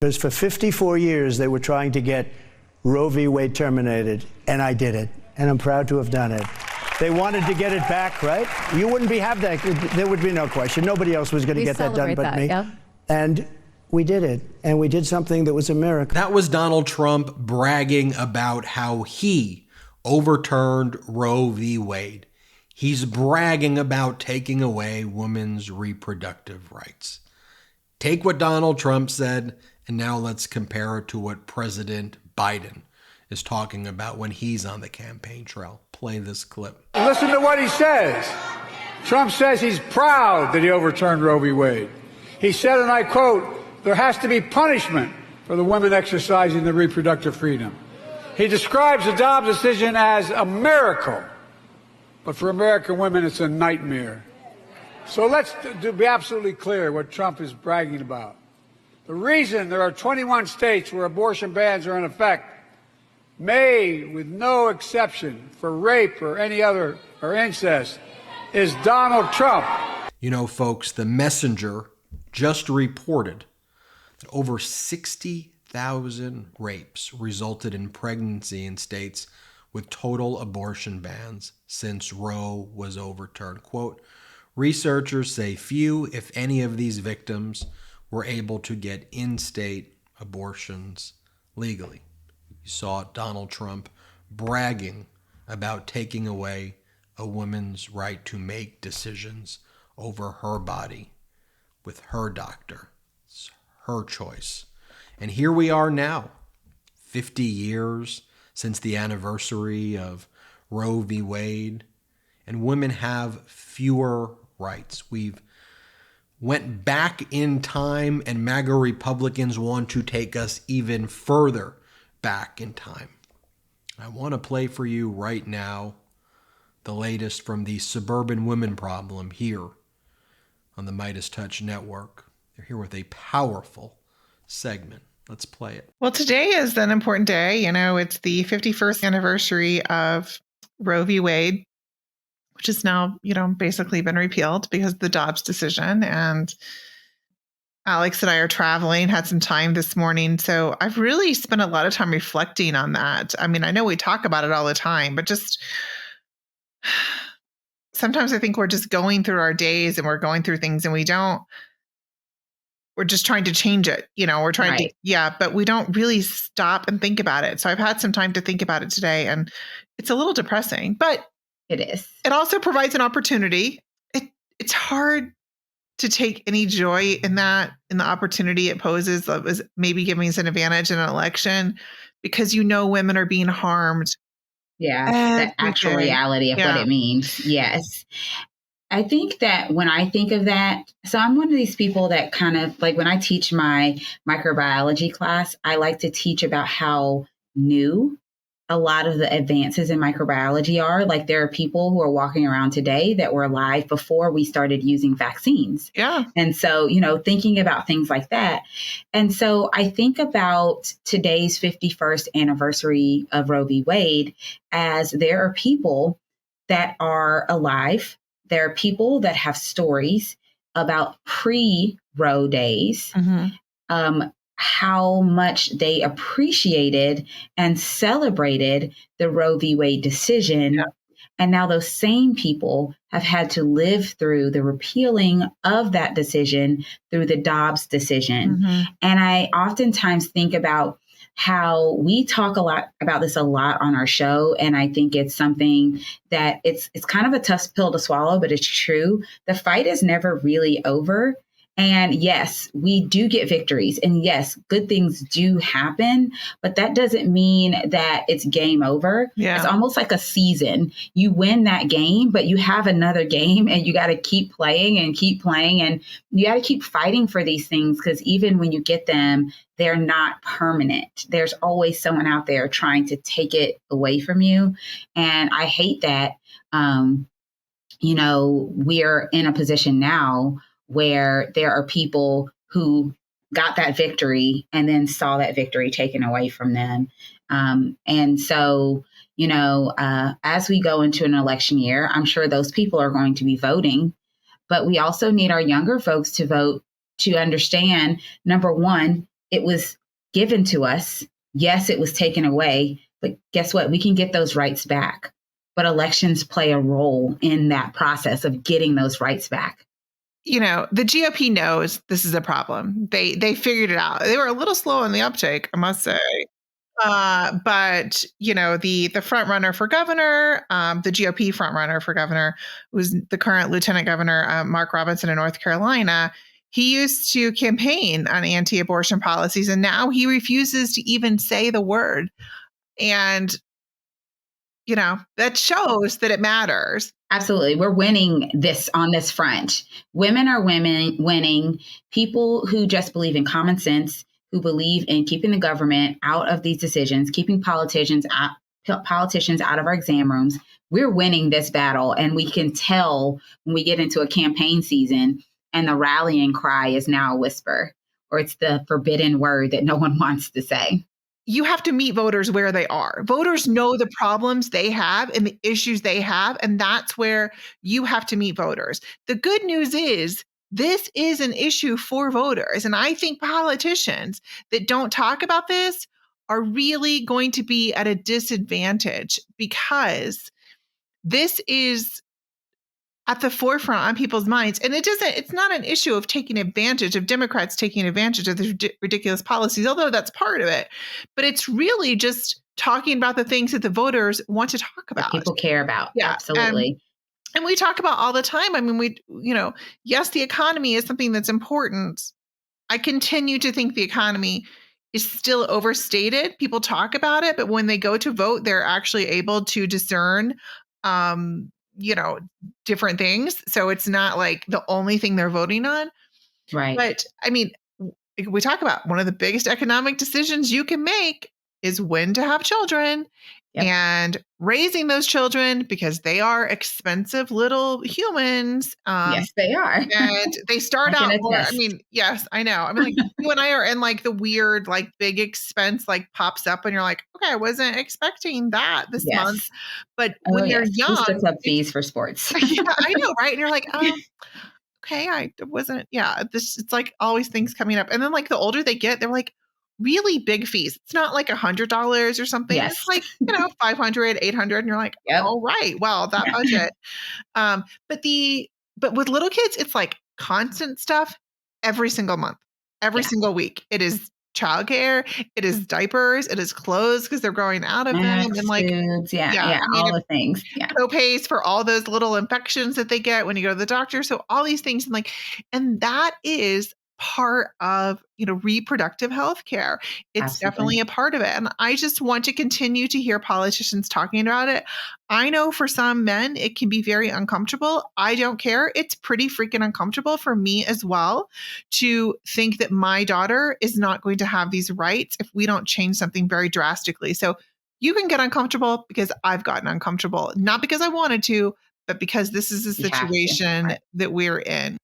Because for 54 years, they were trying to get Roe v. Wade terminated, and I did it. And I'm proud to have done it. They wanted to get it back, right? You wouldn't have that. There would be no question. Nobody else was going to get that done but me. Yeah. And we did it. And we did something that was a miracle. That was Donald Trump bragging about how he overturned Roe v. Wade. He's bragging about taking away women's reproductive rights. Take what Donald Trump said, and now let's compare it to what President Biden is talking about when he's on the campaign trail. Play this clip. Listen to what he says. Trump says he's proud that he overturned Roe v. Wade. He said, and I quote, "There has to be punishment for the women exercising their reproductive freedom." He describes the Dobbs decision as a miracle, but for American women, it's a nightmare. So let's be absolutely clear what Trump is bragging about. The reason there are 21 states where abortion bans are in effect, made with no exception for rape or any other or incest, is Donald Trump. You know, folks, The Messenger just reported that over 60,000 rapes resulted in pregnancy in states with total abortion bans since Roe was overturned. Quote, researchers say few, if any, of these victims were able to get in-state abortions legally. You saw Donald Trump bragging about taking away a woman's right to make decisions over her body with her doctor. It's her choice. And here we are now, 50 years since the anniversary of Roe v. Wade, and women have fewer rights. We've went back in time, and MAGA Republicans want to take us even further back in time. I want to play for you right now the latest from the Suburban Women Problem here on the MeidasTouch Network. They're here with a powerful segment. Let's play it. Well, today is an important day. You know, it's the 51st anniversary of Roe v. Wade, which has now, basically been repealed because of the Dobbs decision. And Alex and I are traveling, had some time this morning. So I've really spent a lot of time reflecting on that. I mean, I know we talk about it all the time, but just sometimes I think we're just going through our days and we're going through things and we're just trying to change it. We're trying to, but we don't really stop and think about it. So I've had some time to think about it today, and it's a little depressing, but it is. It also provides an opportunity. It's hard to take any joy in that, in the opportunity it poses of maybe giving us an advantage in an election, because women are being harmed. Yeah, the actual reality of what it means. Yes. I think that when I think of that, so I'm one of these people that kind of, like, when I teach my microbiology class, I like to teach about how new a lot of the advances in microbiology are. Like, there are people who are walking around today that were alive before we started using vaccines. Yeah. And so, thinking about things like that. And so I think about today's 51st anniversary of Roe v. Wade as there are people that are alive. There are people that have stories about pre-Roe days, how much they appreciated and celebrated the Roe v. Wade decision. Yeah. And now those same people have had to live through the repealing of that decision through the Dobbs decision. And I oftentimes think about how we talk about this a lot on our show. And I think it's something that it's kind of a tough pill to swallow, but it's true. The fight is never really over. And yes, we do get victories. And yes, good things do happen, but that doesn't mean that it's game over. Yeah. It's almost like a season. You win that game, but you have another game and you got to keep playing and you got to keep fighting for these things, because even when you get them, they're not permanent. There's always someone out there trying to take it away from you. And I hate that, we're in a position now where there are people who got that victory and then saw that victory taken away from them. And so, as we go into an election year, I'm sure those people are going to be voting, but we also need our younger folks to vote to understand, number one, it was given to us. Yes, it was taken away, but guess what? We can get those rights back. But elections play a role in that process of getting those rights back. The GOP knows this is a problem. They figured it out. They were a little slow on the uptake, I must say. But the front runner for governor, the GOP front runner for governor was the current Lieutenant Governor Mark Robinson in North Carolina. He used to campaign on anti-abortion policies, and now he refuses to even say the word. And that shows that it matters. Absolutely. We're winning this on this front. Women are winning. People who just believe in common sense, who believe in keeping the government out of these decisions, keeping politicians out of our exam rooms. We're winning this battle. And we can tell when we get into a campaign season and the rallying cry is now a whisper, or it's the forbidden word that no one wants to say. You have to meet voters where they are. Voters know the problems they have and the issues they have, and that's where you have to meet voters. The good news is this is an issue for voters, and I think politicians that don't talk about this are really going to be at a disadvantage because this is at the forefront on people's minds. And it's not an issue of taking advantage of Democrats taking advantage of the ridiculous policies, although that's part of it. But it's really just talking about the things that the voters want to talk about. That people care about. Yeah. Absolutely. And we talk about all the time. I mean, yes, the economy is something that's important. I continue to think the economy is still overstated. People talk about it, but when they go to vote, they're actually able to discern different things. So it's not like the only thing they're voting on. Right. But I mean, we talk about one of the biggest economic decisions you can make is when to have children. Yep. And raising those children, because they are expensive little humans. Yes, they are. And they start out more, I mean, yes, I know. I mean, like you and I are in like the weird, like big expense, like pops up and you're like, okay, I wasn't expecting that this month. But when you're young. Who's the club fees for sports? Yeah, I know, right? And you're like, okay, I wasn't, it's like always things coming up. And then like the older they get, they're like, really big fees. It's not like $100 or something. Yes. It's like, $500, $800. And you're like, yep. All right, well, that budget. But with little kids, it's like constant stuff every single month, every single week. It is childcare, it is diapers, it is clothes because they're growing out of them. And like, foods, all the things. Yeah. Co-pays for all those little infections that they get when you go to the doctor. So all these things and that is part of reproductive health care. It's Absolutely. Definitely a part of it. And I just want to continue to hear politicians talking about it. I know for some men, it can be very uncomfortable. I don't care. It's pretty freaking uncomfortable for me as well to think that my daughter is not going to have these rights if we don't change something very drastically. So you can get uncomfortable because I've gotten uncomfortable, not because I wanted to, but because this is the situation that we're in.